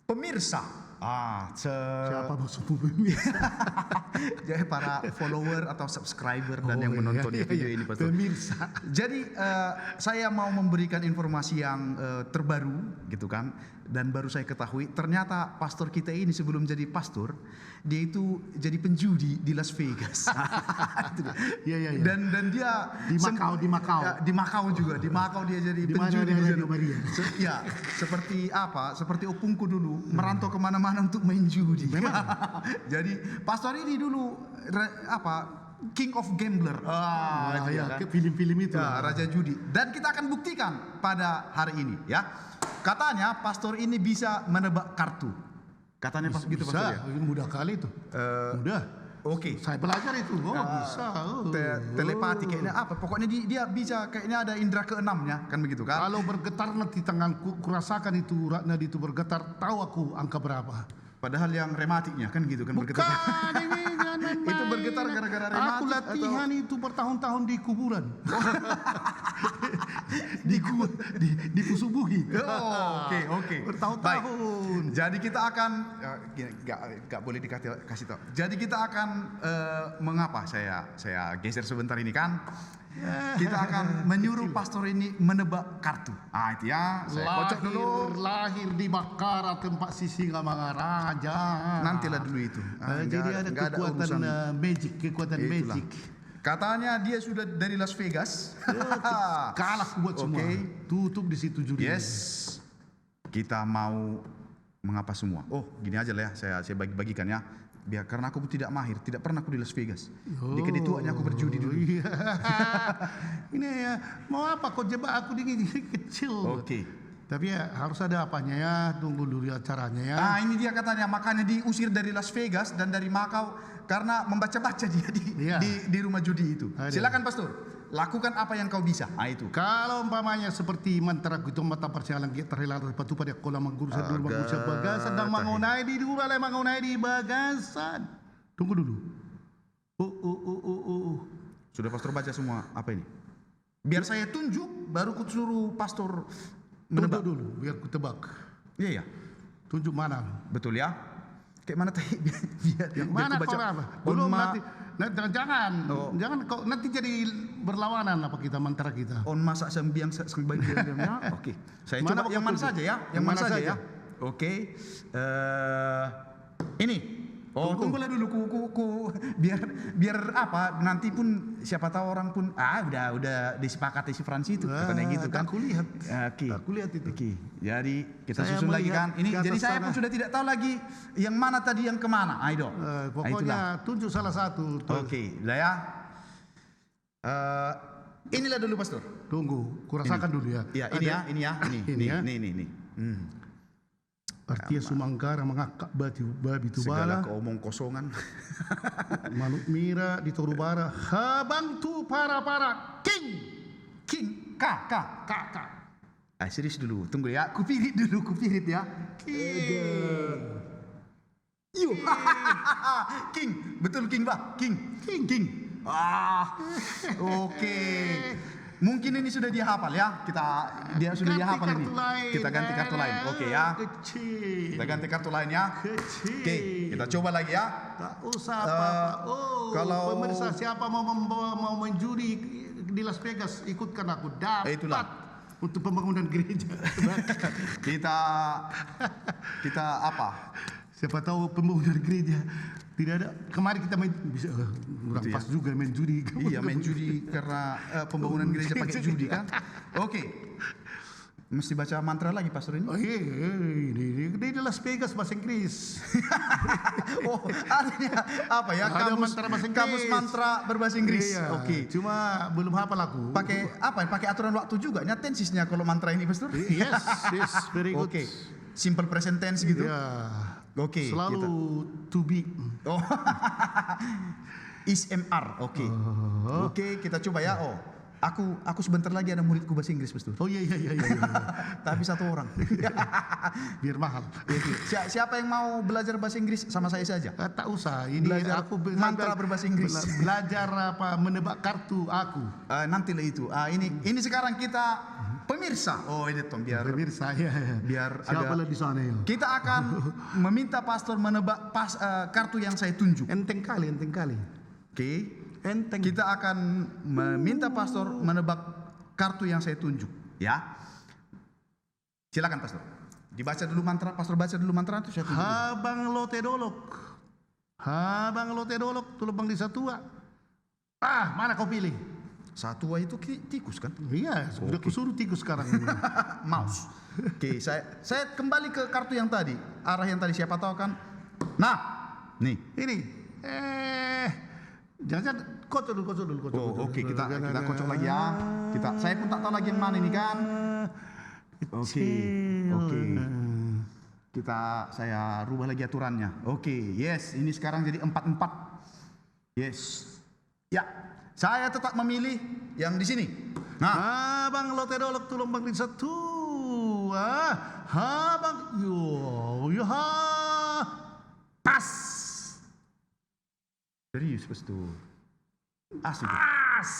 Pemirsa, Siapa maksudmu pemirsa? jadi para follower atau subscriber dan yang menonton video ini, Pastor. Pemirsa. Jadi saya mau memberikan informasi yang terbaru, gitu kan? Dan baru saya ketahui, ternyata pastor kita ini sebelum jadi pastor, dia itu jadi penjudi di Las Vegas. Iya. Dan dia Di Macau. Di Macau juga, di Macau dia jadi Di mana penjudi. dia Radio Maria? Ya, seperti apa? Seperti opungku dulu, merantau kemana-mana untuk main judi. Memang. Jadi pastor ini dulu King of Gambler. Film-film itu. Raja judi. Dan kita akan buktikan pada hari ini, ya. Katanya pastor ini bisa menebak kartu. Katanya pas gitu pastor ya. Mudah kali itu. Mudah. Oke. Saya belajar itu. Bisa. Telepati kayaknya apa? Pokoknya dia bisa, kayaknya ada indera keenamnya, kan begitu kan? Kalau bergetar nanti tanganku, kurasakan itu nadi itu bergetar, tahu aku angka berapa. Padahal yang rematiknya kan gitu kan bergetar. Itu bergetar gara-gara rematik. Aku latihan itu bertahun-tahun di kuburan. di Pusubuhi. Oke. Bertahun-tahun. Jadi kita akan nggak boleh kasih tahu. Jadi kita akan mengapa saya geser sebentar ini kan? Kita akan menyuruh pastor ini menebak kartu. Itu ya. Saya kocok dulu. Lahir di Makara tempat Sisingamangaraja. Nantilah dulu itu. Jadi ada kekuatan magic. Katanya dia sudah dari Las Vegas. Kalah buat semua. Tutup di situ judi. Yes. Kita mau mengapa semua. Gini aja lah ya. Saya bagi-bagikan ya. Biar karena aku tidak mahir, tidak pernah aku di Las Vegas. Di kedituanya aku berjudi dulu. Iya. Ini ya, mau apa kau jebak aku di kecil. Oke. Tapi ya harus ada apanya ya, tunggu dulu acaranya ya. Ini dia katanya, makanya diusir dari Las Vegas dan dari Macau karena membaca-baca dia di rumah judi itu. Silakan pastor, lakukan apa yang kau bisa. Itu. Kalau umpamanya seperti mantra gitu mata persialan terhilang patu pada kolam manggurusan dulu manggurusan bagasan dan mangunai di dulu lah mangunai di bagasan. Tunggu dulu. Sudah pastor baca semua apa ini? Biar saya tunjuk, baru ku suruh pastor menebak dulu, biar ku tebak. Iya. Tunjuk mana? Betul ya. Kayak mana tadi? Yang mana kau apa? Belum nanti. Jangan kau nanti jadi berlawanan apa kita mantra kita. On masak sembiang ya. Oke. Saya coba yang mana saja ya. Yang mana saja ya. Oke. Ini. Tunggulah dulu biar apa nanti pun siapa tahu orang pun udah disepakati si Fransi itu katanya gitu kan. Aku lihat. Aku lihat itu. Jadi kita susun lagi kan. Ini jadi saya pun sudah tidak tahu lagi yang mana tadi yang kemana. Ayo. Pokoknya tunjuk salah satu. Oke, udah ya. Inilah dulu pastor. Tunggu, kurasakan dulu ya. Iya, ini ya. Ini. Artinya Sumangkara mengakak babi tubala. Segala keomong kosongan. Manuk mira di Torubara. Habang tu para King. K. Serius dulu, tunggu ya. Kupirit ya. King. King, betul King bah. King. Oke. Mungkin ini sudah dia hafal ya. Dia sudah dia hafal ini. Kita ganti kartu lain. Oke ya. Kita ganti kartu lain ya. Oke, kita coba lagi ya. Tak usah apa-apa. Kalau pemirsa siapa mau menjudi di Las Vegas, ikutkan aku. Dapat untuk pembangunan gereja. kita apa? Siapa tahu pembangunan gereja. Tidak ada. Kemarin kita main bisa kurang pas juga main judi. Iya, main judi karena pembangunan gereja pakai judi kan. Oke. Mesti baca mantra lagi pastor ini. Ini di Las Vegas bahasa Inggris. Artinya apa ya? Kamus mantra berbahasa Inggris. Iya, Oke. Cuma belum hafal aku. Pakai apa? Pakai aturan waktu juga. Tensisnya kalau mantra ini pastor. Yes, very good. Oke. Simple present tense gitu. Ya. Oke. Selalu to be. ISMR. Oke, kita coba ya. Aku sebentar lagi ada muridku bahasa Inggris, pastor. Iya. Tapi satu orang. Biar mahal. Siapa yang mau belajar bahasa Inggris sama saya saja? Tak usah. Ini belajar aku mantra berbahasa Inggris. Belajar apa menebak kartu aku. Nantilah itu. Ini sekarang kita pemirsa. Oh ini Tom, biar Pemirsa ya. biar Siapa agak- lah di sana ya? kita akan meminta pastor menebak kartu yang saya tunjuk. Enteng kali, enteng kali. Oke. Enteng. Kita akan meminta pastor menebak kartu yang saya tunjuk, ya. Silakan pastor. Dibaca dulu mantra, pastor baca dulu mantra itu saya tunjuk. Habang lote dolok. Habang lote dolok, tulubang di satua. Ah, mana kau pilih? Satua itu tikus kan? Iya, sudah kusuruh tikus sekarang. Mouse. Oke, saya kembali ke kartu yang tadi. Arah yang tadi siapa tahu kan. Nah, nih. Ini. Jangan kocok dulu. Oh, oke, kita kocok lagi ya. Saya pun tak tahu lagi yang mana ini kan. Oke. Saya rubah lagi aturannya. Oke, yes, ini sekarang jadi 4-4. Yes. Ya, saya tetap memilih yang di sini. Nah, Habang lote dolok tulung bang di satua. Habang yo ha. Pas. serius betul. Asik. As.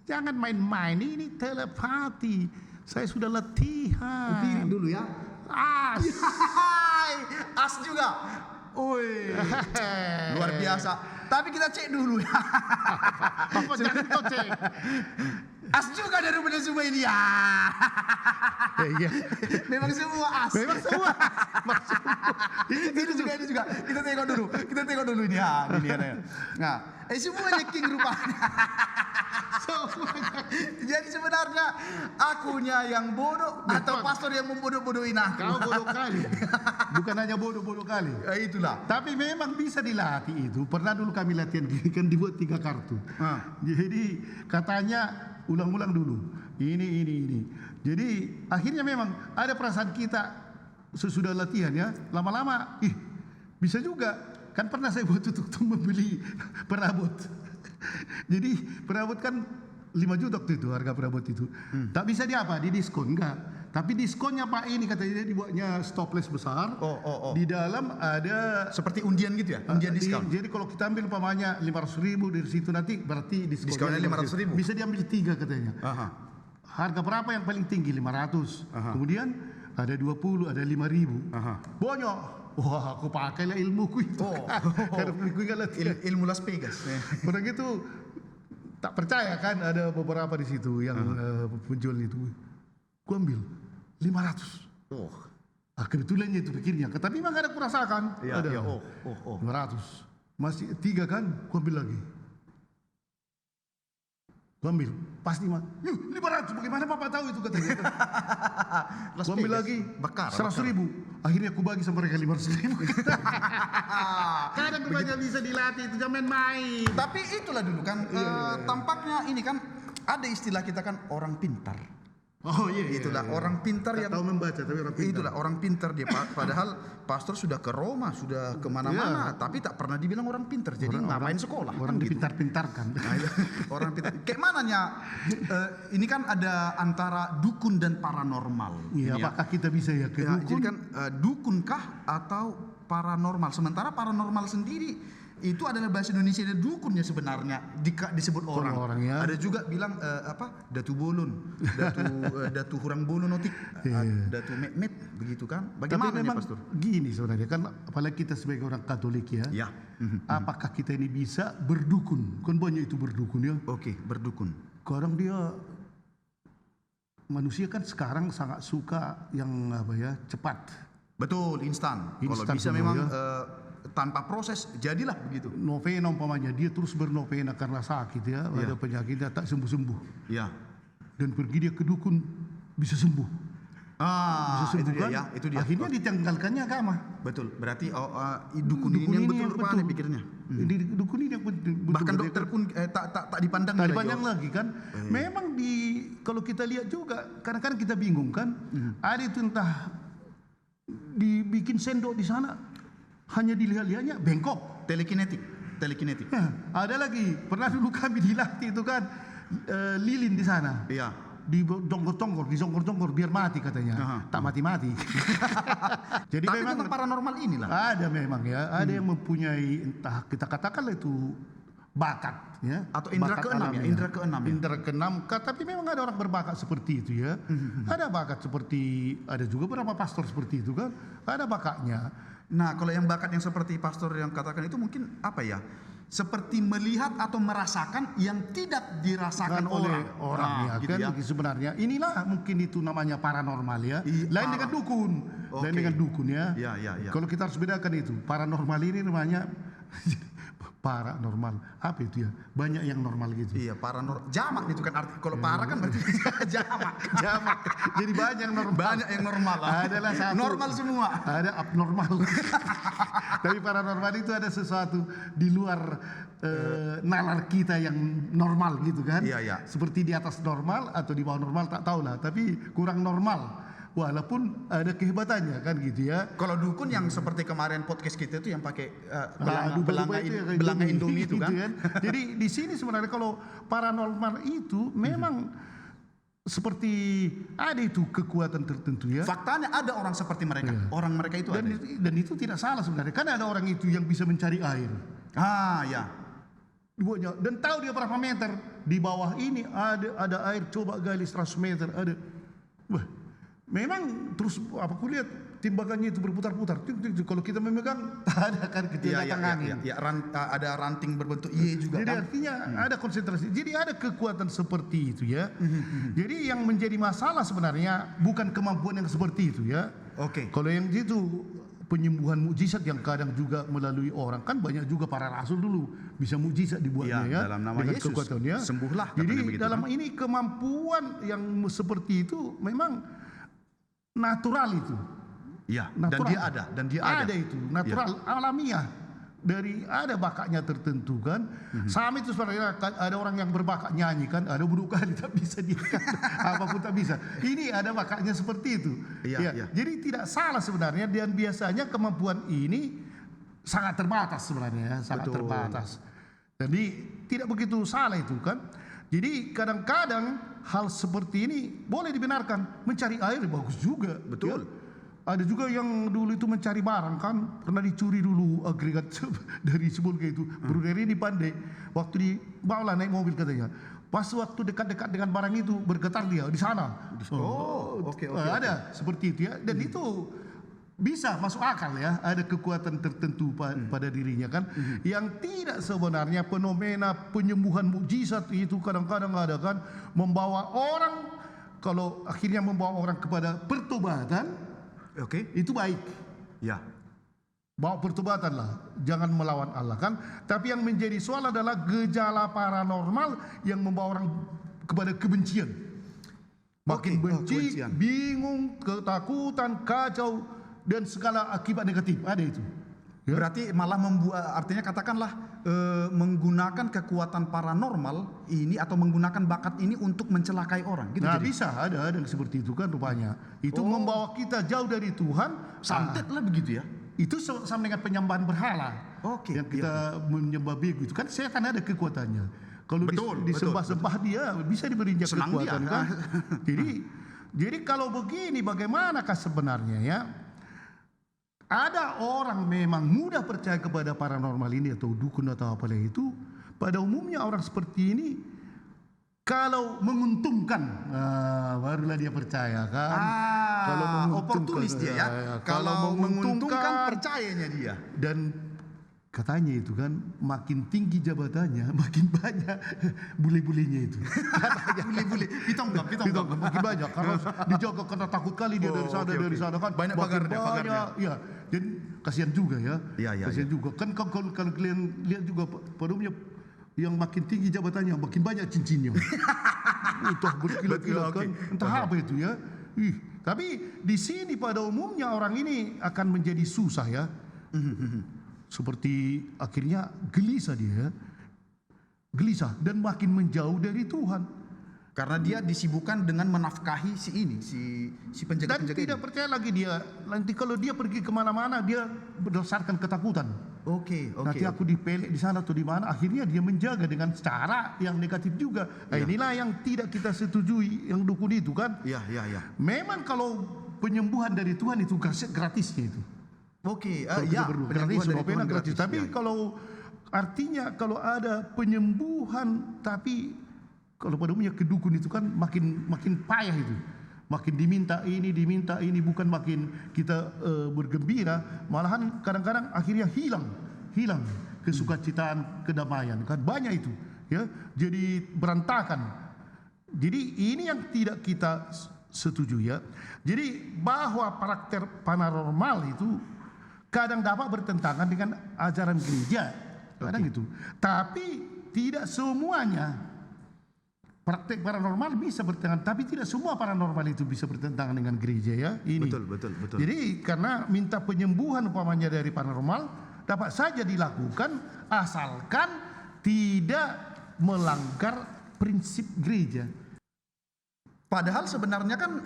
Jangan main-main, ini telepati. Saya sudah latihan. Piring dulu ya. As. Hai, as juga. Woi, luar biasa. Tapi kita cek dulu ya. Apa jangan kau cek? As juga dari rupanya semua ini ya. Iya. Memang semua as. Memang semua. Ini juga. Kita tengok dulu ini ya. Ini ada. Nah, semuanya king rupanya. Jadi sebenarnya akunya yang bodoh atau pastor yang membodoh-bodohin aku. Kau bodoh kali. Bukan hanya bodoh kali. Ya, itulah. Tapi memang bisa dilatih itu. Pernah dulu kami latihan gini kan dibuat 3 kartu. Jadi katanya ulang-ulang dulu. Ini. Jadi akhirnya memang ada perasaan kita sesudah latihan ya. Lama-lama, bisa juga. Kan pernah saya buat untuk membeli perabot. Jadi perabot kan 5 juta waktu itu harga perabot itu. Tak bisa di apa? Di diskon enggak. Tapi diskonnya Pak ini katanya dia dibuatnya stopless besar. Oh. Di dalam ada Seperti undian gitu ya? Undian diskon. jadi kalau kita ambil umpamanya 500.000 dari situ nanti berarti Diskonnya 500.000. Bisa diambil 3 katanya. Aha. Harga berapa yang paling tinggi? 500. Aha. Kemudian ada 20, ada 5.000. Aha. Bonyok. Wah, aku pakailah ilmuku itu. Oh. Karena aku ingat latihan. Ilmu Las Vegas. Udah gitu tak percaya kan ada beberapa di situ yang penjual itu. Ku ambil 500. Oh. Kebetulannya itu pikirnya. Tapi memang ada kurasakan. Iya, Ada. iya. Oh. 500. Masih 3 kan? Ku ambil lagi. Ku ambil. Pasti 500. Bagaimana Bapak tahu itu katanya? Las Ku ambil Vegas. lagi. Bakar. 100.000. Akhirnya aku bagi sama mereka 500.000. Kadang rupanya bisa dilatih itu jangan main. Tapi itulah dulu kan tampaknya ini kan ada istilah kita kan orang pintar. Oh iya. Itulah orang pintar yang tahu membaca tapi orang pintar. itulah orang pintar dia. Padahal pastor sudah ke Roma, sudah kemana-mana, tapi tak pernah dibilang orang pintar. Jadi ngapain sekolah? Orang kan gitu. dipintar-pintarkan. Nah, iya. Orang pintar. Kayak mananya? Ini kan ada antara dukun dan paranormal. Iya, Ini ya. apakah kita bisa ya ke Ya, dukun? jadi kan dukunkah atau paranormal? Sementara paranormal sendiri itu adalah bahasa Indonesia dan dukunnya sebenarnya disebut orang. Orang ya. Ada juga bilang datu bolon, datu hurang bolon otik, datu met begitu kan? Tapi Bagaimana nih memang pastor? gini sebenarnya kan apalagi kita sebagai orang Katolik ya. Ya. Apakah kita ini bisa berdukun? Kan banyak itu berdukun ya. Oke, berdukun. Kadang dia manusia kan sekarang sangat suka yang cepat. Betul, instan. Kalau Instan bisa semua, memang ya. tanpa proses jadilah begitu. Novena umpamanya dia terus bernovena karena sakit ya, ada penyakitnya tak sembuh-sembuh. Ya. Dan pergi dia ke dukun bisa sembuh. Bisa Bisa itu sembuh dia kan? ya, itu dia. Akhirnya ditanggalkannya agama. Betul. Berarti dukun ini yang betul rupanya pikirnya. Dukun ini yang betul. Bahkan dokter pun tak dipandang Tak lagi. dipandang lagi kan. Memang kalau kita lihat juga kadang-kadang kita bingung kan. Ada itu entah dibikin sendok di sana hanya dilihat-lihatnya bengkok. Telekinetik. Ada lagi pernah dulu kami dilatih itu kan lilin di sana. Iya. Disongkor-jongkor biar mati katanya. Tak mati-mati. Jadi Tapi memang tentang paranormal inilah. ada memang ya, ada yang mempunyai entah kita katakanlah itu bakat ya, Atau indera bakat keenam ya, alamiah. indera keenam ya? Indera keenam, tapi memang ada orang berbakat seperti itu ya. Ada bakat seperti, ada juga beberapa pastor seperti itu kan, ada bakatnya. Nah, kalau yang bakat yang seperti pastor yang katakan itu mungkin apa ya? Seperti melihat atau merasakan yang tidak dirasakan oleh orang ya gitu kan, ya. sebenarnya inilah mungkin itu namanya paranormal ya. Lain dengan dukun, lain dengan dukun ya. Ya. Kalau kita harus bedakan itu, paranormal ini namanya paranormal. Apa itu ya? Banyak yang normal gitu. Iya, paranormal. Jamak itu kan arti. Kalau para kan berarti jamak. Jamak. Jadi banyak yang normal. Banyak yang normal. Adalah satu. Normal semua. Ada abnormal. Tapi paranormal itu ada sesuatu di luar nalar kita yang normal gitu kan. Iya. Seperti di atas normal atau di bawah normal tak tahulah. Tapi kurang normal. Walaupun ada kehebatannya kan gitu ya. Kalau dukun yang seperti kemarin podcast kita itu yang pakai Duga-duga belanga Indomie itu kan. Jadi di sini sebenarnya kalau paranormal itu memang seperti ada itu kekuatan tertentu ya. Faktanya ada orang seperti mereka. Orang mereka itu ada. Dan itu tidak salah sebenarnya. Kan ada orang itu yang bisa mencari air. Ya. Dan tahu dia berapa meter. Di bawah ini ada air, coba gali 100 meter ada. Wah, memang terus apa aku lihat timbangannya itu berputar-putar. Kalau kita memegang ada kan kita datang angin. Ada ranting berbentuk Y juga. Jadi kan? artinya ada konsentrasi. Jadi ada kekuatan seperti itu ya. Jadi yang menjadi masalah sebenarnya bukan kemampuan yang seperti itu ya. Oke. Kalau yang itu penyembuhan mukjizat yang kadang juga melalui orang, kan banyak juga para rasul dulu bisa mukjizat dibuatnya ya dalam nama dengan Yesus. kekuatannya. Sembuhlah. Jadi begitu, dalam kan? ini kemampuan yang seperti itu memang natural itu. Iya. Natural. Dan dia ada. Ada itu natural, alamiah. Dari ada bakatnya tertentu kan. Sama itu sebenarnya ada orang yang berbakat nyanyi kan, ada buruk kali tak bisa dia kan. Apapun tak bisa. Ini ada bakatnya seperti itu. Iya. Jadi tidak salah sebenarnya, dan biasanya kemampuan ini sangat terbatas sebenarnya ya, sangat terbatas. Jadi tidak begitu salah itu kan. Jadi kadang-kadang hal seperti ini boleh dibenarkan. Mencari air bagus juga. Betul. Ya. Ada juga yang dulu itu mencari barang kan, pernah dicuri dulu agregat dari Sibolga itu. Baru dari ini pandai. Waktu dibawa naik mobil katanya. Pas waktu dekat-dekat dengan barang itu bergetar dia di sana. Oke. Ada seperti itu ya. Dan itu bisa masuk akal ya. Ada kekuatan tertentu pada dirinya kan. Yang tidak sebenarnya fenomena penyembuhan mukjizat itu kadang-kadang ada kan. Membawa orang, kalau akhirnya membawa orang kepada pertobatan. Oke. Itu baik. Ya. Bawa pertobatan lah, jangan melawan Allah kan. Tapi yang menjadi soal adalah gejala paranormal yang membawa orang kepada kebencian. Makin benci, kebencian. bingung, ketakutan, kacau, dan segala akibat negatif. Ada itu. Ya? Berarti malah membuat, artinya katakanlah menggunakan kekuatan paranormal ini atau menggunakan bakat ini untuk mencelakai orang. Gitu Nah jadi? bisa, ada yang seperti itu kan rupanya. Itu membawa kita jauh dari Tuhan. Santet lah begitu ya. Itu sama dengan penyembahan berhala. Oke. Yang kita menyembah bego itu kan setan ada kekuatannya. Kalau disembah-sembah dia bisa diberi Senang kekuatan dia. kan. jadi kalau begini bagaimanakah sebenarnya ya? Ada orang memang mudah percaya kepada paranormal ini atau dukun atau apalah itu. Pada umumnya orang seperti ini kalau menguntungkan, barulah dia percaya kan. Kalau oportunis dia ya. Kalau menguntungkan percayanya dia. Dan katanya itu kan makin tinggi jabatannya makin banyak bule-bulenya itu. Bule-bule, pitong Makin banyak karena dijaga karena takut kali dia dari sana kan. Banyak pagarnya. Ya, dan kasihan juga ya. Kasihan juga. Kan kalau kalian lihat juga pada umumnya yang makin tinggi jabatannya makin banyak cincinnya. Entah berkilat-kilat kan. Entah apa itu ya. Tapi di sini pada umumnya orang ini akan menjadi susah ya. Seperti akhirnya gelisah dia, gelisah dan makin menjauh dari Tuhan. Karena dia disibukkan dengan menafkahi si penjaga-penjaga. Dan tidak percaya lagi dia. Nanti kalau dia pergi kemana-mana dia berdasarkan ketakutan. Oke. Nanti aku dipelek di sana atau di mana. Akhirnya dia menjaga dengan cara yang negatif juga. Nah, inilah yang tidak kita setujui yang dukun itu kan. Iya. Memang kalau penyembuhan dari Tuhan itu gratisnya itu. Oke. Gratis, Penyembuhan dari Tuhan gratis. gratis. Tapi kalau artinya kalau ada penyembuhan, tapi kalau pada umumnya ke dukun itu kan makin payah itu. Makin diminta ini, bukan makin kita bergembira, malahan kadang-kadang akhirnya hilang kesukacitaan, kedamaian. Kan banyak itu, ya. Jadi berantakan. Jadi ini yang tidak kita setuju, ya. Jadi bahwa praktek paranormal itu kadang dapat bertentangan dengan ajaran gereja, kadang itu. Tapi tidak semuanya. Praktek paranormal bisa bertentangan, tapi tidak semua paranormal itu bisa bertentangan dengan gereja, ya. Ini. Betul. Jadi karena minta penyembuhan umpamanya dari paranormal dapat saja dilakukan asalkan tidak melanggar prinsip gereja. Padahal sebenarnya kan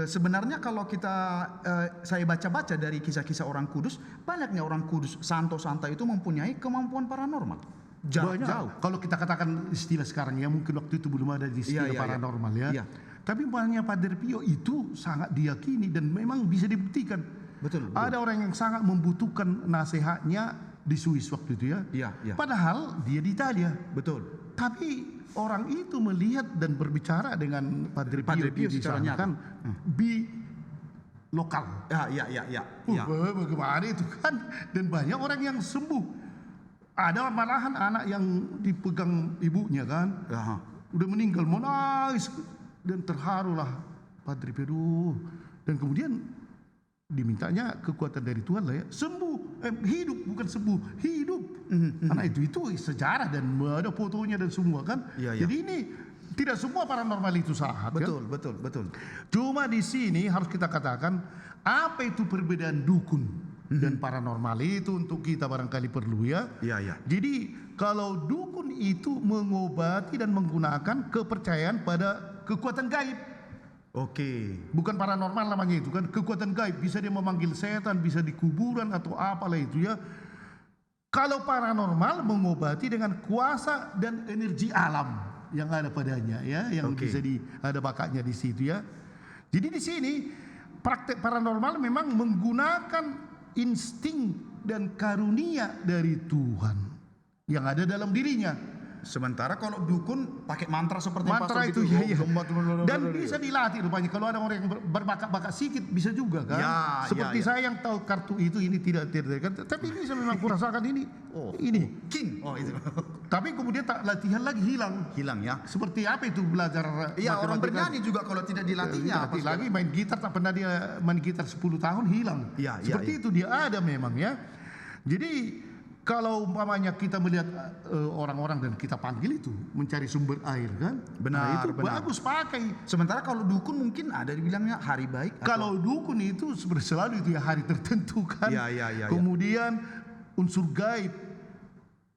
sebenarnya kalau kita saya baca-baca dari kisah-kisah orang kudus, banyaknya orang kudus santo-santa itu mempunyai kemampuan paranormal. Jauh. Kalau kita katakan istilah sekarang, ya mungkin waktu itu belum ada istilah paranormal, ya. Iya. Tapi banyak Padre Pio itu sangat diyakini dan memang bisa dibuktikan. Betul. Ada orang yang sangat membutuhkan nasihatnya di Swiss waktu itu, ya. Iya. Padahal dia di Italia. Betul. Tapi orang itu melihat dan berbicara dengan Padre Pio di secara sana nyata. kan di lokal. Ya. Bagaimana itu kan? Dan banyak orang yang sembuh. Ada malahan anak yang dipegang ibunya kan, udah meninggal, mau nangis dan terharulah Padre Pio. Dan kemudian dimintanya kekuatan dari Tuhan lah, ya, sembuh, hidup, bukan sembuh, hidup. Anak itu sejarah dan ada fotonya dan semua kan. Iya. Jadi ini tidak semua paranormal itu salah. Betul. Cuma di sini harus kita katakan apa itu perbedaan dukun dan paranormal itu untuk kita barangkali perlu, ya. Iya. Jadi kalau dukun itu mengobati dan menggunakan kepercayaan pada kekuatan gaib. Oke. Bukan paranormal namanya itu kan, kekuatan gaib. Bisa dia memanggil setan, bisa di kuburan atau apalah itu, ya. Kalau paranormal mengobati dengan kuasa dan energi alam yang ada padanya, ya, yang bisa ada bakatnya di situ, ya. Jadi di sini praktek paranormal memang menggunakan insting dan karunia dari Tuhan yang ada dalam dirinya. Sementara kalau dukun pakai mantra seperti Mantra pastor itu, gitu, ya. Dan bisa dilatih rupanya. Kalau ada orang yang berbakat-bakat sedikit bisa juga kan. Seperti saya yang tahu kartu itu ini tidak kan, tapi bisa memang kurasakan ini. Ini king. Itu. Tapi kemudian tak latihan lagi hilang, ya. Seperti apa itu belajar? Iya, orang bernyanyi juga kalau tidak dilatihnya. Dilatih lagi main gitar, tak pernah dia main gitar 10 tahun hilang. Seperti itu dia ada memang, ya. Jadi kalau umpamanya kita melihat orang-orang dan kita panggil itu mencari sumber air kan, benar. Bagus pakai. Sementara kalau dukun mungkin ada dibilangnya hari baik. Kalau dukun itu selalu itu ya hari tertentu kan. Iya. Kemudian unsur gaib.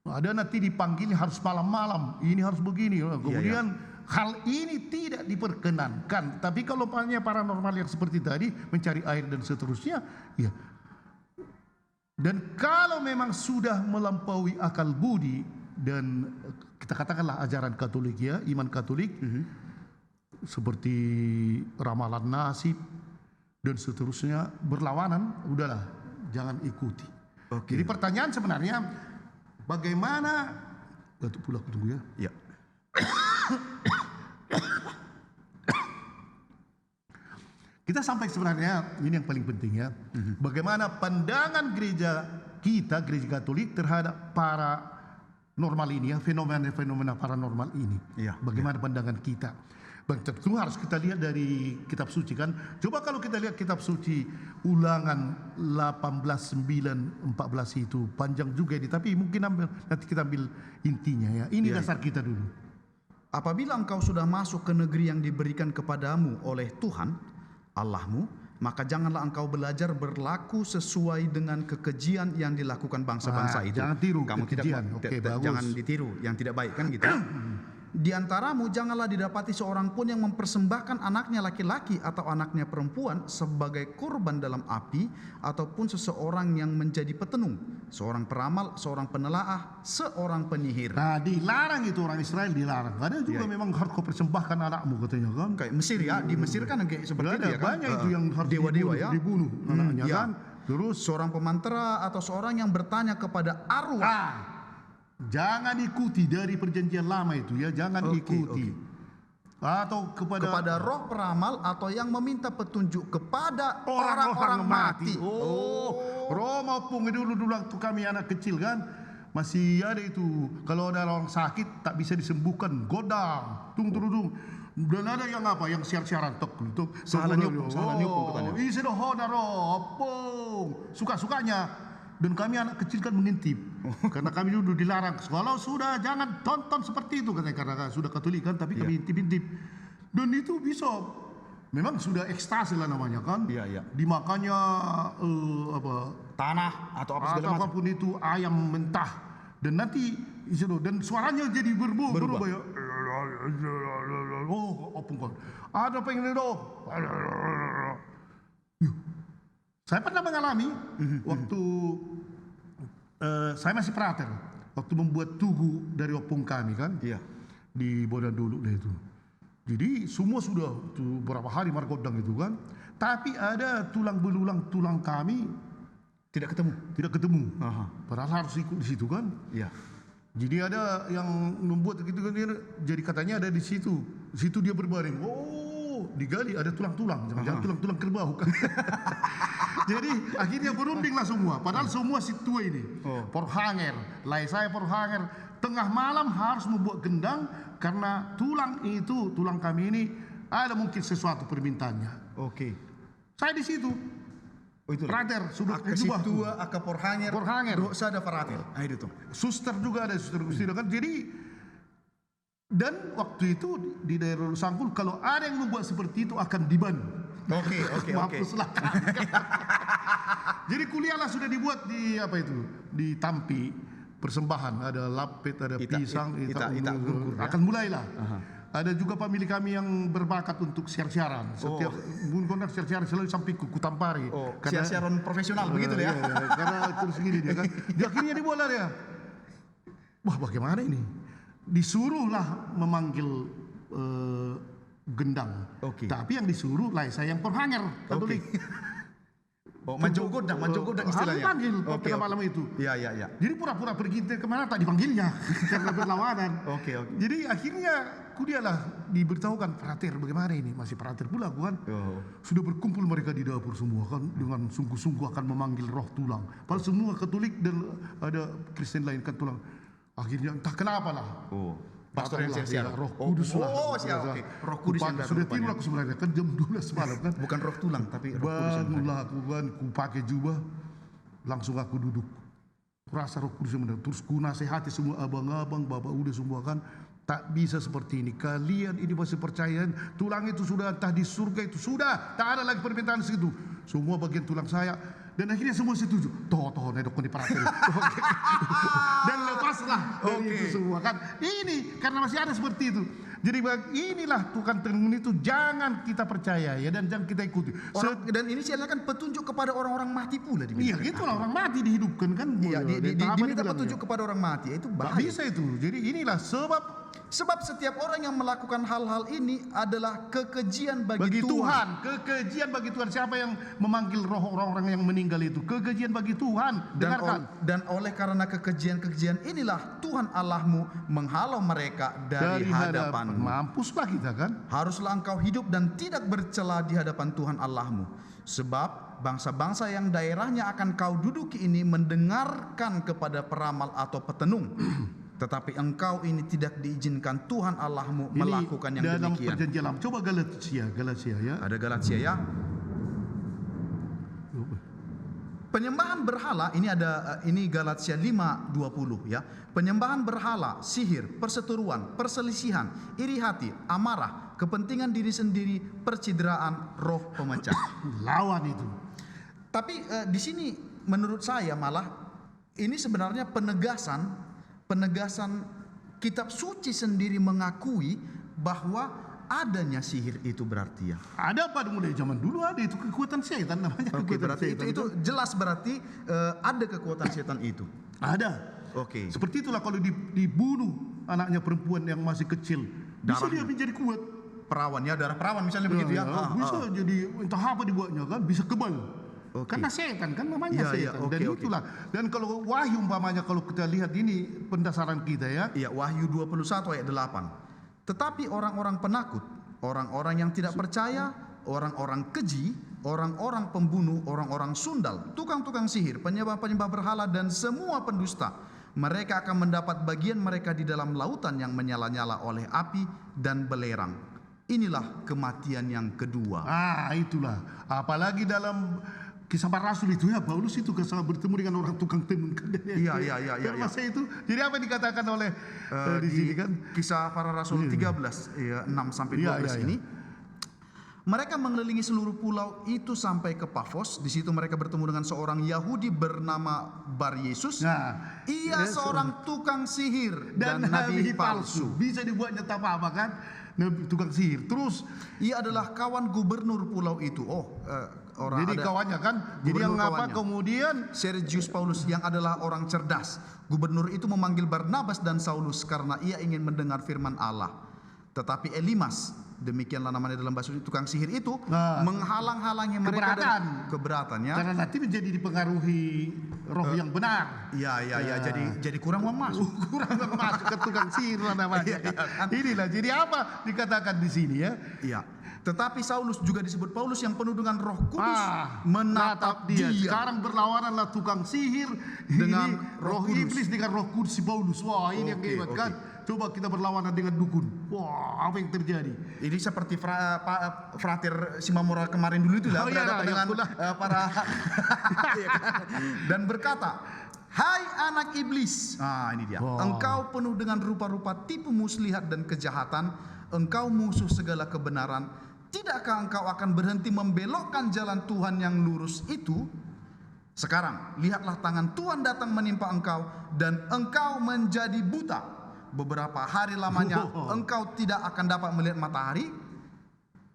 Ada nanti dipanggil harus malam-malam, ini harus begini. Kemudian hal ini tidak diperkenankan. Tapi kalau paranormal yang seperti tadi mencari air dan seterusnya, ya. Dan kalau memang sudah melampaui akal budi dan kita katakanlah ajaran Katolik, ya, iman Katolik, seperti ramalan nasib dan seterusnya berlawanan, udahlah jangan ikuti. Jadi pertanyaan sebenarnya bagaimana? Batuk pula aku tunggu, ya. Kita sampai sebenarnya ini yang paling penting, ya. Bagaimana pandangan gereja kita, gereja Katolik terhadap paranormal ini, ya, fenomena paranormal ini. Bagaimana pandangan kita? Tentu harus kita lihat dari kitab suci kan. Coba kalau kita lihat kitab suci Ulangan 18:9-14 itu panjang juga ini, tapi mungkin nanti kita ambil intinya, ya. Ini dasar kita dulu. Apabila engkau sudah masuk ke negeri yang diberikan kepadamu oleh Tuhan Allahmu, maka janganlah engkau belajar berlaku sesuai dengan kekejian yang dilakukan bangsa-bangsa itu. Jangan tiru kamu kekejian. jangan ditiru yang tidak baik kan gitu. Di antaramu janganlah didapati seorang pun yang mempersembahkan anaknya laki-laki atau anaknya perempuan sebagai kurban dalam api, ataupun seseorang yang menjadi petenung, seorang peramal, seorang penelaah, seorang penyihir. Nah, dilarang itu orang Israel dilarang. Ada juga memang harus kau persembahkan anakmu katanya kan. Kayak Mesir, ya, di Mesir kan kayak seperti itu, ya kan. Banyak itu yang harus dewa-dewa, dibunuh anaknya kan. Terus seorang pemantera atau seorang yang bertanya kepada arwah. Jangan ikuti dari perjanjian lama itu ya, jangan ikuti. Atau kepada roh peramal atau yang meminta petunjuk kepada orang-orang mati. Roh maupun dulu waktu kami anak kecil kan, masih ada itu. Kalau ada orang sakit tak bisa disembuhkan, godang, tung. Dan ada yang apa? Yang siar-siaran tok. Salah nyupung katanya. Isi dah suka-sukanya. Dan kami anak kecil kan mengintip. Karena kami dulu dilarang. Kalau sudah jangan tonton seperti itu katanya, karena sudah Katolik kan, tapi kami intip-intip. Dan itu bisa memang sudah ekstasi lah namanya kan. Dimakannya tanah atau apa segala macam. Apapun itu, ayam mentah. Dan nanti dan suaranya jadi berubah ya. Opung kan. Ada pengen dong. Saya pernah mengalami waktu saya masih prater, waktu membuat tugu dari opung kami kan, di Bodan dulu itu. Jadi semua sudah berapa hari margodang itu kan, tapi ada tulang belulang tulang kami tidak ketemu. Padahal harus ikut di situ kan. Jadi ada yang membuat gitu kan, jadi katanya ada di situ. Di situ dia berbaring. Digali ada tulang-tulang, jangan tulang-tulang kerbau kan. Jadi akhirnya berundinglah semua. Padahal semua situ ini. Porhanger, saya porhanger. Tengah malam harus membuat gendang karena tulang kami ini ada mungkin sesuatu permintaannya. Saya di situ. Prater sudah ke situ ke porhanger. Dosa ada prater. Itu tuh. Suster juga ada suster kan. Jadi dan waktu itu di daerah Sangkul kalau ada yang membuat seperti itu akan diban. Mampuslah. Jadi kuliahlah sudah dibuat di di Tampi, persembahan, ada lapet, ada pisang, akan mulailah. Ada juga pemilik kami yang berbakat untuk siar-siaran. Setiap bulan siar-siaran selalu sampai Kutampari. Siar-siaran profesional begitu ya. Karena terus gini dia kan. Dia akhirnya dibola dia. Wah, bagaimana ini? Disuruhlah memanggil gendang. Tapi yang disuruh saya yang porhanger Katolik. Manjogodang istilahnya. Panggil pada malam itu. Jadi pura-pura pergi kemana tak dipanggilnya karena berlawanan. Jadi akhirnya kudialah diberitahukan prater bagaimana ini, masih prater pula kan. Sudah berkumpul mereka di dapur semua kan dengan sungguh-sungguh akan memanggil roh tulang. Padahal semua Katolik dan ada Kristen lain kan tulang. Akhirnya entah kenapa lah. Pastor yang siar-siar. Roh Kudus lah. Roh Kudus yang sudah tidur aku sebenarnya kan jam 12 malam kan. Bukan roh tulang tapi roh Kudus. Bangunlah aku kan, ku pakai jubah, langsung aku duduk. Rasa Roh Kudus yang mendatang. Terus ku nasihati semua abang-abang, bapak udah semua kan. Tak bisa seperti ini. Kalian ini masih percaya tulang itu sudah entah di surga itu sudah tak ada lagi permintaan situ. Semua bagian tulang saya. Dan akhirnya semua setuju. Toh, nedok di prater. Dan lepaslah dari itu semua kan. Ini karena masih ada seperti itu. Jadi inilah Tuhan tenun itu jangan kita percaya ya dan jangan kita ikuti. Dan ini silakan petunjuk kepada orang-orang mati pula. Iya gitulah orang mati dihidupkan kan. Diminta petunjuk kepada orang mati itu bahaya. Bisa itu. Jadi inilah sebab setiap orang yang melakukan hal-hal ini adalah kekejian bagi Tuhan. Kekejian bagi Tuhan. Siapa yang memanggil roh orang-orang yang meninggal itu? Kekejian bagi Tuhan. Dan oleh karena kekejian-kekejian inilah Tuhan Allahmu menghalau mereka dari hadapan. Mampuslah kita kan. Haruslah engkau hidup dan tidak bercela di hadapan Tuhan Allahmu. Sebab bangsa-bangsa yang daerahnya akan kau duduki ini mendengarkan kepada peramal atau petenung. Tetapi engkau ini tidak diizinkan Tuhan Allahmu melakukan yang dalam demikian. Perjanjian Lama. Coba Galatia ya. Ada Galatia ya. Penyembahan berhala ini Galatia 5:20 ya. Penyembahan berhala, sihir, perseteruan, perselisihan, iri hati, amarah, kepentingan diri sendiri, percideraan, roh pemecah. Lawan itu. Tapi di sini menurut saya malah ini sebenarnya penegasan kitab suci sendiri mengakui bahwa adanya sihir itu berarti ya. Ada pada mulai zaman dulu ada itu kekuatan setan namanya. Berarti itu jelas berarti ada kekuatan setan itu. Ada. Seperti itulah kalau dibunuh anaknya perempuan yang masih kecil, bisa dia menjadi kuat. Perawan ya, darah perawan misalnya begitu ya. Bisa jadi entah apa dibuatnya kan, bisa kebal. Oke. Karena setan kan namanya Iya, iya, setan. oke, Dan oke. itulah. Dan kalau wahyu umpamanya kalau kita lihat ini pendasaran kita ya. Iya, Wahyu 21 ayat 8. Tetapi orang-orang penakut, orang-orang yang tidak percaya, orang-orang keji, orang-orang pembunuh, orang-orang sundal, tukang-tukang sihir, penyembah-penyembah berhala dan semua pendusta, mereka akan mendapat bagian mereka di dalam lautan yang menyala-nyala oleh api dan belerang. Inilah kematian yang kedua. Itulah. Apalagi dalam Kisah Para Rasul itu ya, Paulus itu kesal bertemu dengan orang tukang tenun kan. Iya. Masa itu. Jadi apa yang dikatakan oleh di sini kan? Kisah Para Rasul 13 ya, 6 sampai 12 Iya. ini. Mereka mengelilingi seluruh pulau itu sampai ke Pafos. Di situ mereka bertemu dengan seorang Yahudi bernama Bar Yesus. Nah, Ia seorang tukang sihir dan nabi palsu. Bisa dibuatnya apa kan? Nabi tukang sihir. Terus Ia adalah kawan gubernur pulau itu. Orang jadi ada kawannya kan. Jadi yang gubernur apa kawannya. kemudian Sergius Paulus yang adalah orang cerdas. Gubernur itu memanggil Barnabas dan Saulus karena ia ingin mendengar firman Allah. Tetapi Elimas, demikianlah namanya dalam bahasa tukang sihir itu, menghalang-halangi mereka keberatan. Keberatannya. Karena nanti menjadi dipengaruhi roh yang benar. Iya, jadi kurang uang masuk. Kurang masuk ke tukang sihir lah namanya. Inilah jadi apa dikatakan di sini ya. Iya. Tetapi Saulus juga disebut Paulus yang penuh dengan Roh Kudus menatap dia. Sekarang berlawananlah tukang sihir Dengan ini, Roh roh Kudus. iblis dengan Roh Kudus si Paulus. Wah, ini yang Oke, hebat oke. kan. Coba kita berlawanan dengan dukun. Wah, apa yang terjadi? Ini seperti frater Simamura kemarin dulu itu lah, Oh, iya, berhadapan yang dengan pula. para Iya kan? Dan berkata, hai anak iblis, ini dia, Wow. engkau penuh dengan rupa-rupa tipu muslihat dan kejahatan, engkau musuh segala kebenaran, tidakkah engkau akan berhenti membelokkan jalan Tuhan yang lurus itu? Sekarang lihatlah tangan Tuhan datang menimpa engkau dan engkau menjadi buta. Beberapa hari lamanya engkau tidak akan dapat melihat matahari.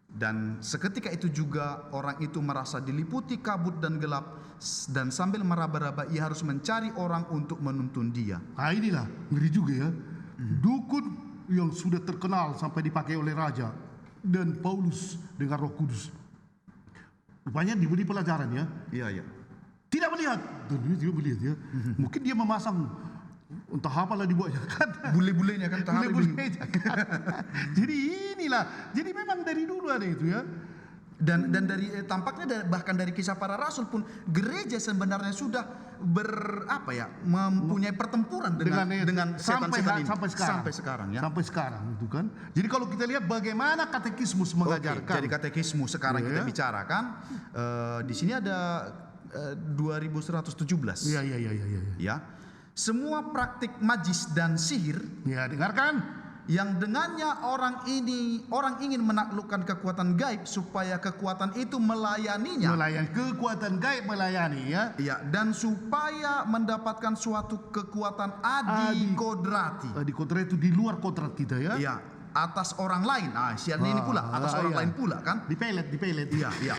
Dan seketika itu juga orang itu merasa diliputi kabut dan gelap, dan sambil meraba-raba ia harus mencari orang untuk menuntun dia. Inilah ngeri juga ya. Dukun yang sudah terkenal sampai dipakai oleh raja dan Paulus dengan Roh Kudus. Rupanya diberi pelajaran ya. Iya. Tidak melihat. Dan dia juga melihat ya. Mungkin dia memasang entah apalah dibuatnya kan. Bule-bulenya kan tahap Bule-bulenya kan. Jadi inilah. Jadi memang dari dulu ada itu ya. Dan dari tampaknya bahkan dari Kisah Para Rasul pun gereja sebenarnya sudah mempunyai pertempuran dengan setan-setan ini sampai sekarang ya. Sampai sekarang itu kan. Jadi kalau kita lihat bagaimana katekismus mengajarkan. Jadi katekismus sekarang kita bicarakan di sini ada 2117. Iya. Ya. Semua praktik majis dan sihir Ya, dengarkan. yang dengannya orang ingin menaklukkan kekuatan gaib supaya kekuatan itu melayaninya. Melayani kekuatan gaib melayani ya. Iya, dan supaya mendapatkan suatu kekuatan adikodrati. Di kodrat itu di luar kodrat kita ya. Iya, atas orang lain. Sialnya ini pula atas orang lain pula kan? Dipelet. Iya.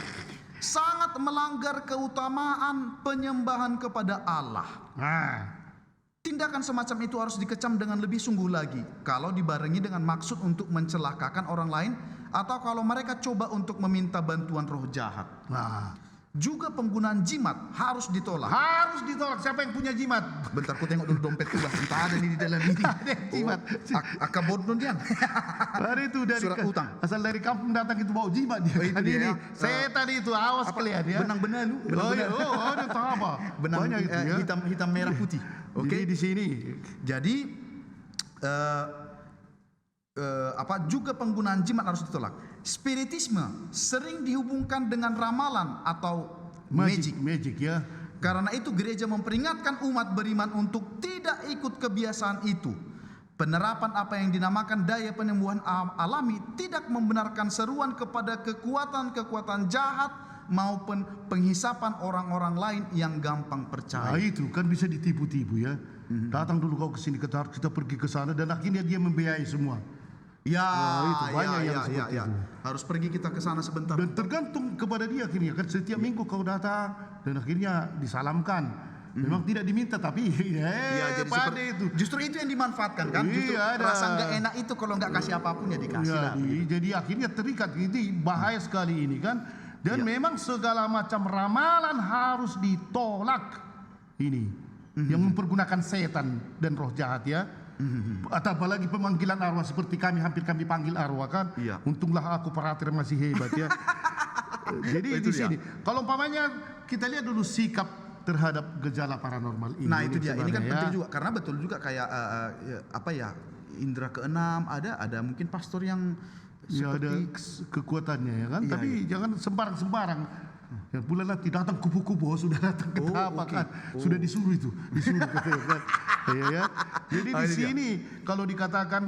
Sangat melanggar keutamaan penyembahan kepada Allah. Tindakan semacam itu harus dikecam dengan lebih sungguh lagi kalau dibarengi dengan maksud untuk mencelakakan orang lain atau kalau mereka coba untuk meminta bantuan roh jahat. Juga penggunaan jimat harus ditolak. Harus ditolak. Siapa yang punya jimat? Bentar, ku tengok dulu dompet ku, entah ada nih di dalam ini. Ada yang jimat. Akabodnon dia. Hari itu dari Surat utang. Asal dari kampung datang itu bawa jimat dia. Itu Kan dia, ini ya. setan itu awas kalian ya. Benang benalu. Ada tahu apa? Benang Banyak itu ya. hitam merah putih. Oke, di sini. Jadi juga penggunaan jimat harus ditolak. Spiritisme sering dihubungkan dengan ramalan atau magic. ya. Karena itu gereja memperingatkan umat beriman untuk tidak ikut kebiasaan itu. Penerapan apa yang dinamakan daya penyembuhan alami tidak membenarkan seruan kepada kekuatan-kekuatan jahat maupun penghisapan orang-orang lain yang gampang percaya. Itu kan bisa ditipu-tipu ya. Datang dulu kau ke sini, kita pergi ke sana dan akhirnya dia membiayai semua. Ya, itu banyak yang seperti itu. Harus pergi kita ke sana sebentar. Dan tergantung kepada dia akhirnya kan setiap minggu kau datang dan akhirnya disalamkan. Memang tidak diminta tapi jadi pada itu. Justru itu yang dimanfaatkan kan. Justru rasa nggak enak itu kalau nggak kasih apapun ya dikasih lah. Jadi akhirnya terikat. Ini bahaya sekali ini kan. Dan memang segala macam ramalan harus ditolak. Ini yang mempergunakan setan dan roh jahat ya. Atau apalagi pemanggilan arwah seperti hampir kami panggil arwah kan. Iya. Untunglah aku paratir masih hebat ya. Jadi di sini kalau umpamanya kita lihat dulu sikap terhadap gejala paranormal ini. Nah itu dia, ini kan sebenarnya penting juga karena betul juga kayak apa ya, indera keenam ada mungkin pastor yang ya ada seperti kekuatannya ya kan. Iya, Tapi jangan sembarang-sembarang. Ya bulan nanti datang kupu-kupu sudah datang ke tapak kan. Sudah disuruh katanya kan. Ya. Jadi di sini kalau dikatakan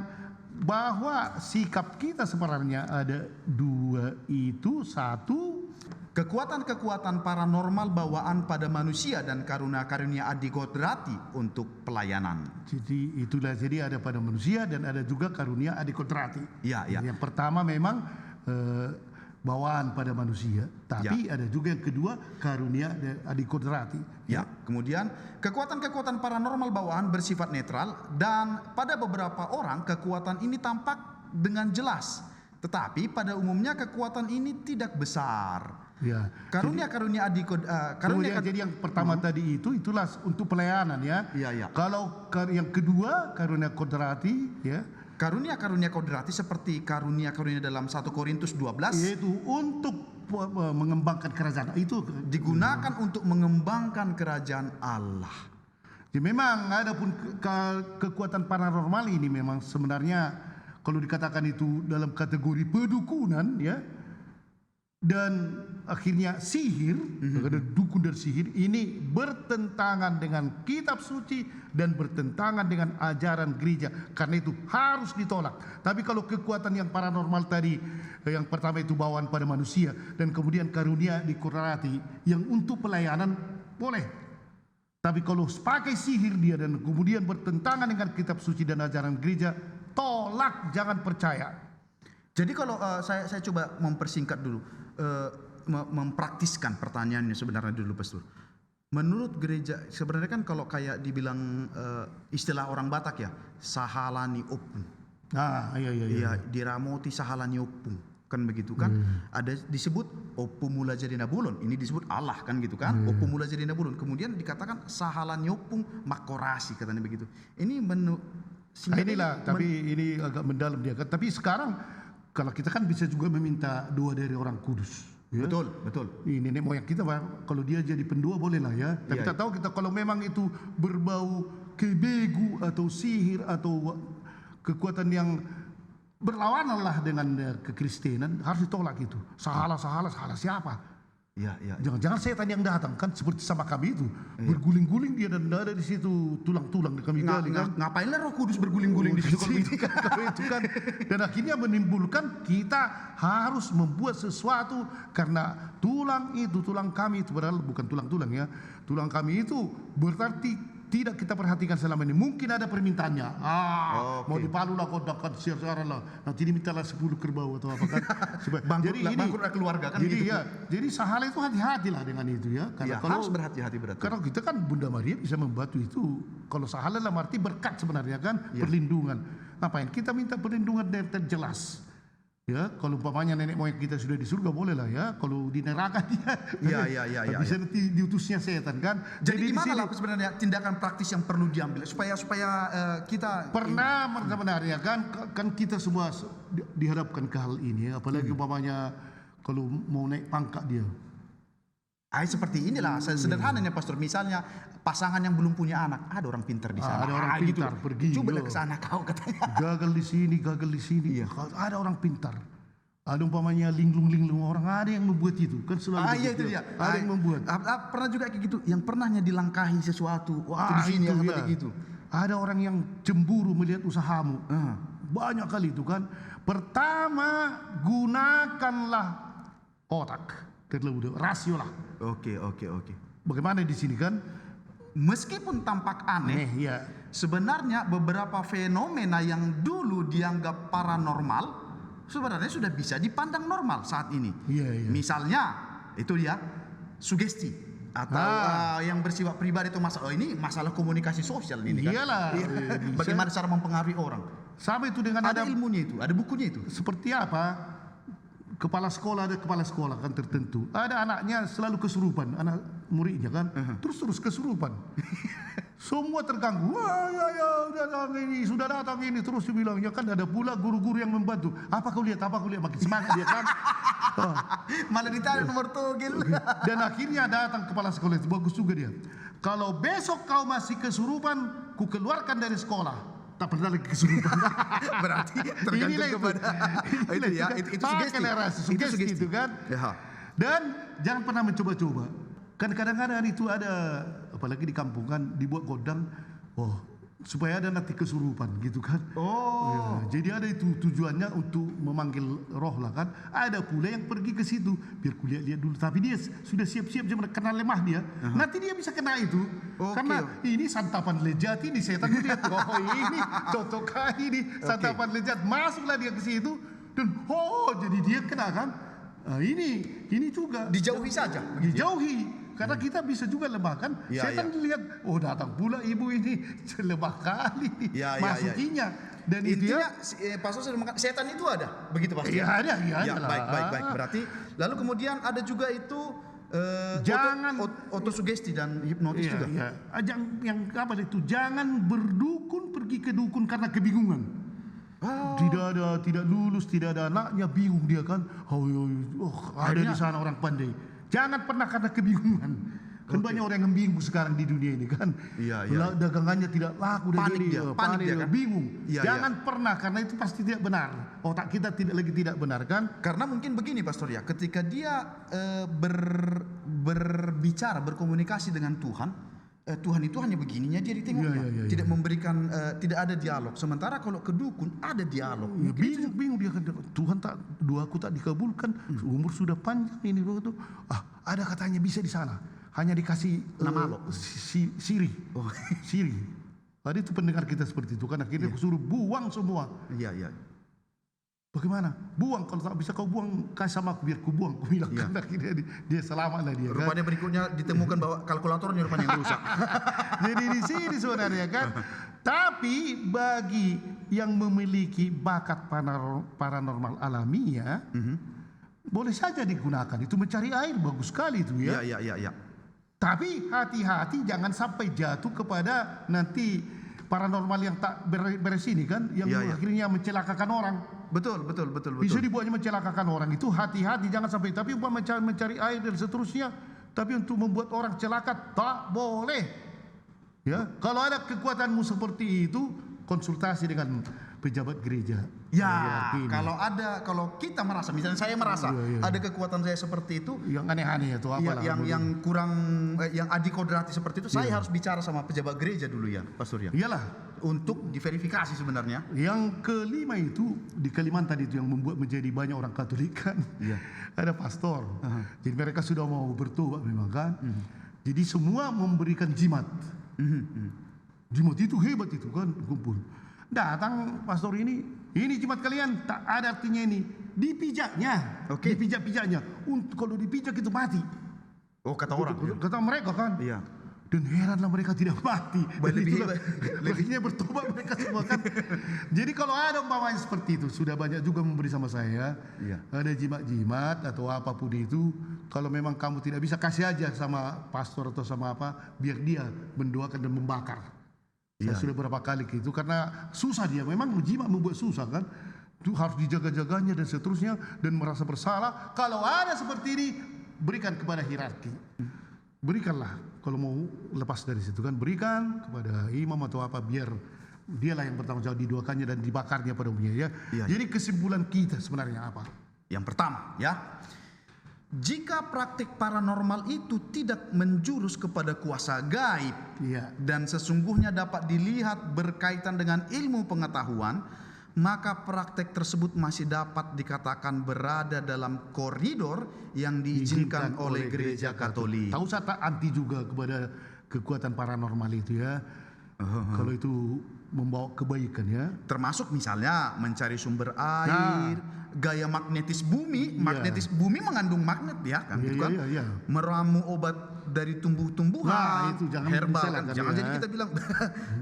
bahwa sikap kita sebenarnya ada dua itu. Satu, kekuatan-kekuatan paranormal bawaan pada manusia dan karunia-karunia adikodrati untuk pelayanan. jadi itulah, jadi ada pada manusia dan ada juga karunia adikodrati. Iya. Yang pertama memang bawaan pada manusia, tapi ada juga yang kedua karunia adikodrati. Ya, kemudian kekuatan-kekuatan paranormal bawaan bersifat netral dan pada beberapa orang kekuatan ini tampak dengan jelas. Tetapi pada umumnya kekuatan ini tidak besar. Ya. Karunia-karunia Jadi yang pertama tadi itulah untuk pelayanan ya. Iya. Kalau yang kedua karunia kodrati ya. Karunia-karunia kodrati seperti karunia-karunia dalam 1 Korintus 12 yaitu untuk mengembangkan kerajaan itu digunakan untuk mengembangkan kerajaan Allah. Ya, memang ada pun kekuatan paranormal ini memang sebenarnya kalau dikatakan itu dalam kategori pedukunan ya, dan akhirnya sihir, ada dukun dan sihir ini bertentangan dengan kitab suci dan bertentangan dengan ajaran gereja, karena itu harus ditolak. Tapi kalau kekuatan yang paranormal tadi, yang pertama itu bawaan pada manusia dan kemudian karunia dikurati yang untuk pelayanan boleh. Tapi kalau pakai sihir dia dan kemudian bertentangan dengan kitab suci dan ajaran gereja, tolak, jangan percaya. Jadi kalau saya coba mempersingkat dulu, mempraktiskan pertanyaannya sebenarnya dulu Pastor. Menurut gereja sebenarnya kan kalau kayak dibilang istilah orang Batak ya, sahalani opung. Iya, diramoti sahalani opung. Kan begitu kan? Ada disebut opung mula jadi nabulon. Ini disebut Allah kan gitu kan? Opung mula jadi nabulon. Kemudian dikatakan sahalani opung makorasi katanya begitu. Ini inilah, tapi ini agak mendalam dia. Tapi sekarang kalau kita kan bisa juga meminta doa dari orang kudus. Ya? Betul. Ini nenek moyang kita, kalau dia jadi pendua boleh lah ya. Tapi kita tahu kalau memang itu berbau kebegu atau sihir atau kekuatan yang berlawanan lah dengan kekristenan, harus ditolak itu. Salah siapa? Iya. Jangan-jangan setan yang datang kan seperti sama kami itu, berguling-guling dia dan ada di situ tulang-tulang kami gali kan. Ngapainlah Roh Kudus berguling-guling di situ kalau itu kan. Dan akhirnya menimbulkan kita harus membuat sesuatu karena tulang kami itu padahal bukan tulang-tulang ya. Tulang kami itu berarti tidak kita perhatikan selama ini. Mungkin ada permintaannya. Mau dipalu lah, kau dapat siar-siaran lah. Nanti dimintalah 10 kerbau atau apa kan. Bangkrutlah keluarga kan gitu. Jadi sahala itu hati-hatilah dengan itu ya. Karena kalau harus berhati-hati berarti. Karena kita kan Bunda Maria bisa membantu itu. Kalau sahala lah arti berkat sebenarnya kan, perlindungan. Ngapain kita minta perlindungan yang terjelas? Ya, kalau umpamanya nenek moyang kita sudah di surga boleh lah ya. Kalau di neraka dia, bisa nanti diutusnya setan kan. Jadi gimana lah sebenarnya tindakan praktis yang perlu diambil supaya kita pernah sebenarnya kan kita semua dihadapkan ke hal ini. Apalagi umpamanya kalau mau naik pangkat dia. Seperti inilah sederhananya Pastor. Misalnya pasangan yang belum punya anak, ada orang pintar di sana. Ada orang pintar gitu. pergi. Coba ke sana kau katanya. Gagal di sini. Iya. Ada orang pintar. Ada umpamanya linglung orang, ada yang membuat itu kan selalu. Iya itu dia. Ada yang membuat. Pernah juga kayak gitu. Yang pernahnya dilangkahi sesuatu waktu di sini gitu. Ada orang yang cemburu melihat usahamu. Banyak kali itu kan. Pertama, gunakanlah otak. Terlebih rasio lah. Oke. Bagaimana di sini kan? Meskipun tampak aneh, sebenarnya beberapa fenomena yang dulu dianggap paranormal sebenarnya sudah bisa dipandang normal saat ini. Misalnya itu dia sugesti atau yang bersifat pribadi itu ini masalah komunikasi sosial ini kan. Bagaimana cara mempengaruhi orang. Sama itu dengan ada ilmunya itu, ada bukunya itu. Seperti apa? kepala sekolah ada kepala sekolah kan tertentu. Ada anaknya selalu kesurupan, anak muridnya kan. Terus kesurupan. Semua terganggu. Wah, ya, sudah datang ini. Terus dia bilang, ya kan ada pula guru-guru yang membantu. Apa kau lihat, makin semangat dia kan. Malah ditarik nomor togel. Dan akhirnya datang kepala sekolah itu, bagus juga dia. Kalau besok kau masih kesurupan, ku keluarkan dari sekolah. Tak pernah lagi kesurupan. Berarti tergantung kepada itu sugesti itu kan. Ya. Dan jangan pernah mencoba-coba. Kan kadang-kadang itu ada, apalagi di kampung kan, dibuat godang, supaya ada nanti kesurupan gitu kan. Ya, jadi ada itu tujuannya untuk memanggil roh lah kan. Ada pula yang pergi ke situ biar kulihat lihat dulu. Tapi dia sudah siap-siap dia kena lemah dia. Nanti dia bisa kena itu. Karena ini santapan lejat ini setan lihat. Ini cocok kali ini santapan lejat. Masuklah dia ke situ dan jadi dia kena kan. Nah, ini juga dijauhi saja. Dijauhi. Karena kita bisa juga lemah kan. Setan lihat, datang pula ibu ini lemah kali masukinya. Dan intinya Pastor sudah mengatakan setan itu ada, begitu Pastor? Iya ada, baik. Berarti lalu kemudian ada juga itu jangan otosugesti dan hipnotis juga. Iya. Yang apa itu? Jangan berdukun pergi ke dukun karena kebingungan. Tidak lulus, tidak ada anaknya, bingung dia kan. Ada di sana orang pandai. Jangan pernah karena kebingungan. Kan banyak orang yang bingung sekarang di dunia ini kan. Dagangannya tidak laku, panik dia kan? Bingung. Jangan pernah, karena itu pasti tidak benar. Otak kita tidak benar kan? Karena mungkin begini Pastor ya, ketika dia berbicara, berkomunikasi dengan Tuhan, Tuhan itu hanya begininya dia ditengoknya, tidak memberikan, tidak ada dialog. Sementara kalau ke dukun ada dialog. Bingung dia kan, Tuhan doaku tak dikabulkan, umur sudah panjang ini begitu. Ada katanya bisa di sana, hanya dikasih nama Siri. Tadi itu pendengar kita seperti itu kan, akhirnya suruh buang semua. Iya. Bagaimana? Buang, kalau tak bisa kau buang, kasih sama aku biar ku buang. Ku bilang kan, akhirnya dia selamat lah dia. Rupanya kan? berikutnya ditemukan bahwa kalkulatornya rupanya yang rusak. Jadi di sini sebenarnya kan. Tapi bagi yang memiliki bakat paranormal alamiah, boleh saja digunakan. Itu mencari air bagus sekali itu ya. Iya. Tapi hati-hati jangan sampai jatuh kepada nanti paranormal yang tak beres ini kan, yang akhirnya mencelakakan orang. Betul. Bisa dibuatnya mencelakakan orang, itu hati-hati jangan sampai. Tapi umpama mencari air dan seterusnya, tapi untuk membuat orang celaka tak boleh. Ya, kalau ada kekuatanmu seperti itu, konsultasi dengan pejabat gereja. Kalau kita merasa, misalnya saya merasa ada kekuatan saya seperti itu, yang aneh-aneh itu apa? Yang kurang, yang adikodrati seperti itu, saya harus bicara sama pejabat gereja dulu ya, Pastor ya. Iyalah, untuk diverifikasi sebenarnya. Yang kelima itu di Kalimantan itu yang membuat menjadi banyak orang Katolik kan. Ada pastor. Jadi mereka sudah mau bertobat memang kan. Jadi semua memberikan jimat. Jimat itu hebat itu kan, kumpul. Datang pastor ini jimat kalian, tak ada artinya ini. Dipijaknya, dipijak-pijaknya. Kalau dipijak itu mati. Kata orang. Kata mereka kan. Iya. Dan heranlah mereka tidak mati. Lebihnya bertobat mereka semua kan. Jadi kalau ada umpamanya seperti itu, sudah banyak juga memberi sama saya. Ada jimat-jimat atau apapun itu. Kalau memang kamu tidak bisa, kasih aja sama pastor atau sama apa, biar dia mendoakan dan membakar. Saya sudah berapa kali gitu, karena susah dia. Memang jimat membuat susah kan. Itu harus dijaga-jaganya dan seterusnya, dan merasa bersalah. Kalau ada seperti ini, berikan kepada hierarki. Berikanlah. Kalau mau lepas dari situ kan, berikan kepada imam atau apa, biar dialah yang bertanggung jawab didoakannya dan dibakarnya pada umumnya ya. Jadi kesimpulan kita sebenarnya apa? Yang pertama ya, jika praktik paranormal itu tidak menjurus kepada kuasa gaib dan sesungguhnya dapat dilihat berkaitan dengan ilmu pengetahuan, maka praktek tersebut masih dapat dikatakan berada dalam koridor yang diizinkan oleh gereja Katolik. Tahu saya tak anti juga kepada kekuatan paranormal itu ya. Kalau itu membawa kebaikan ya. Termasuk misalnya mencari sumber air, gaya magnetis bumi. Magnetis bumi mengandung magnet ya kan, gitu kan. Meramu obat dari tumbuh-tumbuhan, Nah, itu jangan herbal disalahkan kan. Jangan ya. jadi kita bilang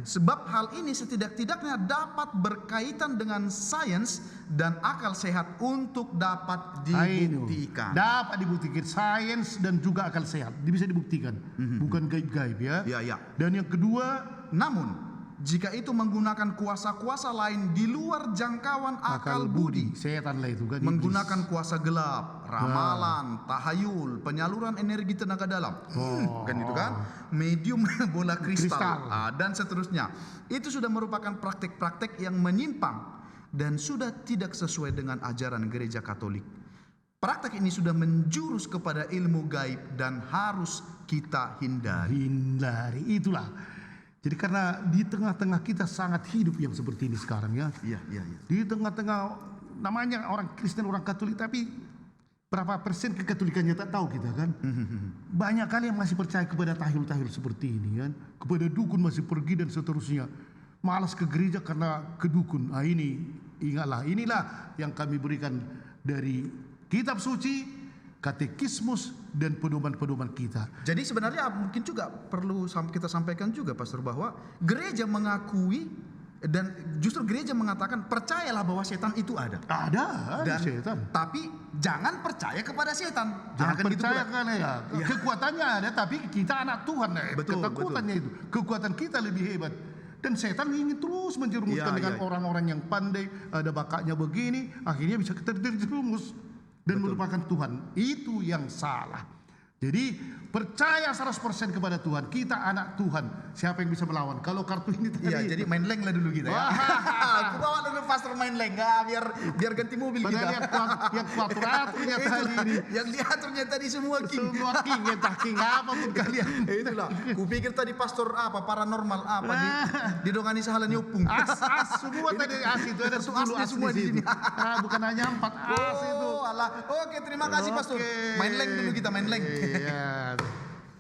sebab hal ini setidak-tidaknya dapat berkaitan dengan sains dan akal sehat untuk dapat dibuktikan. Dapat dibuktikan, sains dan juga akal sehat bisa dibuktikan, bukan gaib-gaib ya. Ya, ya. Dan yang kedua, Namun jika itu menggunakan kuasa-kuasa lain di luar jangkauan akal budi, setan lah itu kan. menggunakan kuasa gelap, ramalan, tahayul, penyaluran energi tenaga dalam, kan itu kan, medium bola kristal, dan seterusnya. Itu sudah merupakan praktek-praktek yang menyimpang dan sudah tidak sesuai dengan ajaran gereja Katolik. Praktek ini sudah menjurus kepada ilmu gaib dan harus kita hindari. Hindari, itulah. Jadi karena di tengah-tengah kita sangat hidup yang seperti ini sekarang ya. Iya, iya, iya. Di tengah-tengah namanya orang Kristen, orang Katolik, tapi berapa persen kekatolikannya tak tahu kita kan. Banyak kali yang masih percaya kepada tahil-tahil seperti ini kan. Kepada dukun masih pergi dan seterusnya. Malas ke gereja karena ke dukun. Ah, ini ingatlah, inilah yang kami berikan dari kitab suci, katekismus dan pedoman-pedoman kita. Jadi sebenarnya mungkin juga perlu kita sampaikan juga Pastor bahwa gereja mengakui dan justru gereja mengatakan percayalah bahwa setan itu ada. Ada Dan, setan. Tapi jangan percaya kepada setan. Jangan gitu percaya pula. kan ya. Kekuatannya ada tapi kita anak Tuhan ya. Betul, Ketakutannya itu. Kekuatan kita lebih hebat. Dan setan ingin terus menjerumuskan dengan orang-orang yang pandai, ada bakatnya begini, akhirnya bisa terjerumus dan melupakan Tuhan. Itu yang salah. Jadi percaya 100% kepada Tuhan. Kita anak Tuhan. Siapa yang bisa melawan? Kalau kartu ini tadi. Iya, jadi main leng lah dulu kita ya. Aku bawa dulu Pastor main leng, biar ganti mobil Padahal kita. yang kuaturnya tadi ini. Yang diaturnya tadi semua king. Semua king, entah king apapun kalian. Itulah. Kupikir tadi pastor apa paranormal apa didongani sahalan nyupung. As semua tadi as itu ada 10 asli as semua di sini. Bukan hanya 4 as itu. Oh, alah. Oke, terima kasih Pastor. Oke. Main leng dulu kita main leng. Iya.